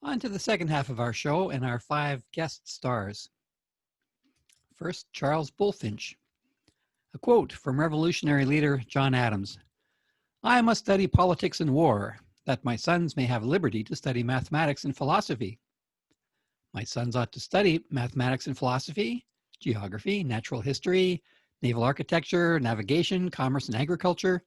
On to the second half of our show and our 5 guest stars. First, Charles Bulfinch. A quote from revolutionary leader John Adams. "I must study politics and war, that my sons may have liberty to study mathematics and philosophy. My sons ought to study mathematics and philosophy, geography, natural history, naval architecture, navigation, commerce, and agriculture,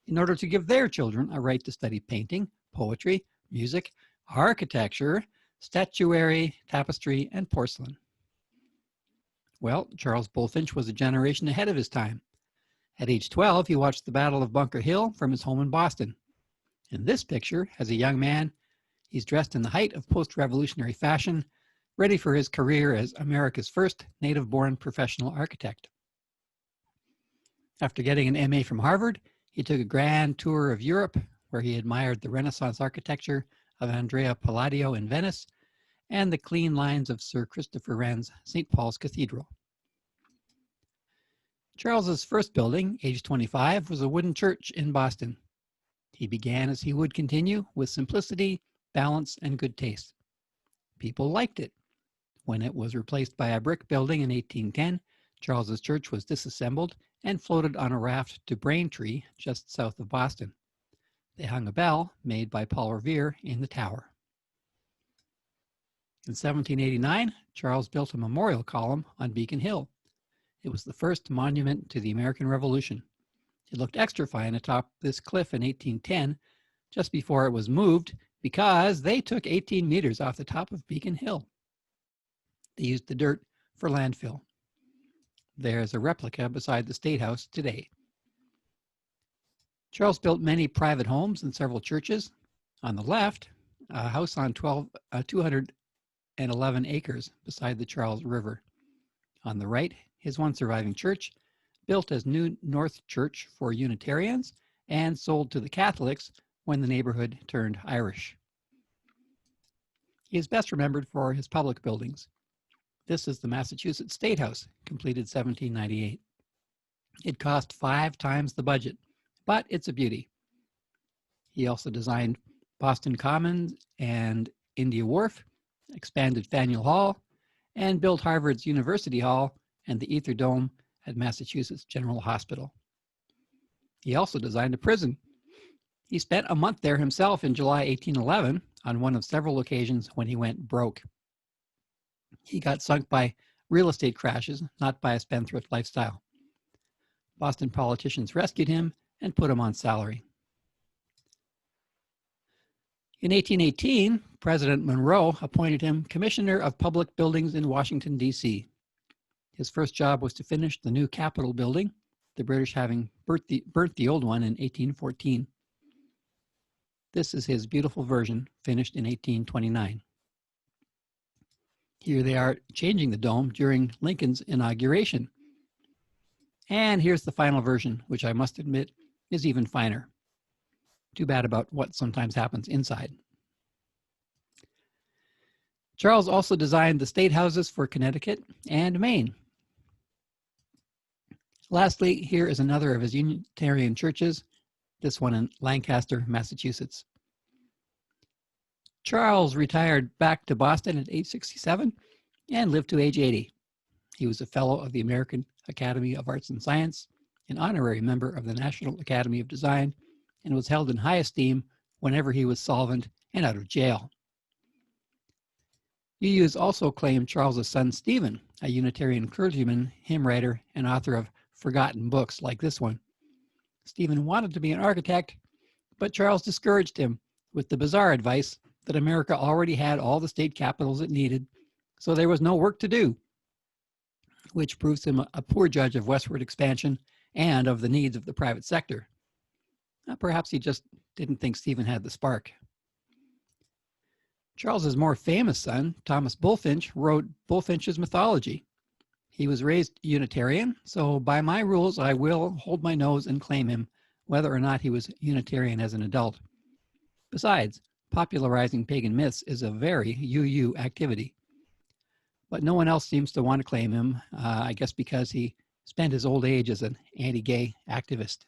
in order to give their children a right to study painting, poetry, music, architecture, statuary, tapestry, and porcelain." Well, Charles Bulfinch was a generation ahead of his time. At age 12, he watched the Battle of Bunker Hill from his home in Boston. In this picture, as a young man, he's dressed in the height of post-revolutionary fashion, ready for his career as America's first native-born professional architect. After getting an MA from Harvard, he took a grand tour of Europe, where he admired the Renaissance architecture of Andrea Palladio in Venice and the clean lines of Sir Christopher Wren's St. Paul's Cathedral. Charles's first building, age 25, was a wooden church in Boston. He began as he would continue, with simplicity, balance, and good taste. People liked it. When it was replaced by a brick building in 1810, Charles's church was disassembled and floated on a raft to Braintree, just south of Boston. They hung a bell, made by Paul Revere, in the tower. In 1789, Charles built a memorial column on Beacon Hill. It was the first monument to the American Revolution. It looked extra fine atop this cliff in 1810, just before it was moved, because they took 18 meters off the top of Beacon Hill. They used the dirt for landfill. There's a replica beside the State House today. Charles built many private homes and several churches. On the left, a house on 211 acres beside the Charles River. On the right, his one surviving church, built as New North Church for Unitarians and sold to the Catholics when the neighborhood turned Irish. He is best remembered for his public buildings. This is the Massachusetts State House, completed 1798. It cost 5 times the budget, but it's a beauty. He also designed Boston Commons and India Wharf, expanded Faneuil Hall, and built Harvard's University Hall and the Ether Dome at Massachusetts General Hospital. He also designed a prison. He spent a month there himself in July 1811 on one of several occasions when he went broke. He got sunk by real estate crashes, not by a spendthrift lifestyle. Boston politicians rescued him and put him on salary. In 1818, President Monroe appointed him Commissioner of Public Buildings in Washington, D.C. His first job was to finish the new Capitol building, the British having burnt the old one in 1814. This is his beautiful version, finished in 1829. Here they are changing the dome during Lincoln's inauguration. And here's the final version, which I must admit is even finer. Too bad about what sometimes happens inside. Charles also designed the state houses for Connecticut and Maine. Lastly, here is another of his Unitarian churches, this one in Lancaster, Massachusetts. Charles retired back to Boston at age 67 and lived to age 80. He was a fellow of the American Academy of Arts and Science, an honorary member of the National Academy of Design, and was held in high esteem whenever he was solvent and out of jail. UU's also claimed Charles's son Stephen, a Unitarian clergyman, hymn writer, and author of forgotten books like this one. Stephen wanted to be an architect, but Charles discouraged him with the bizarre advice that America already had all the state capitals it needed, so there was no work to do, which proves him a poor judge of westward expansion and of the needs of the private sector. Perhaps he just didn't think Stephen had the spark. Charles's more famous son, Thomas Bulfinch, wrote Bulfinch's Mythology. He was raised Unitarian, so by my rules, I will hold my nose and claim him, whether or not he was Unitarian as an adult. Besides, popularizing pagan myths is a very UU activity. But no one else seems to want to claim him, I guess because he spent his old age as an anti-gay activist.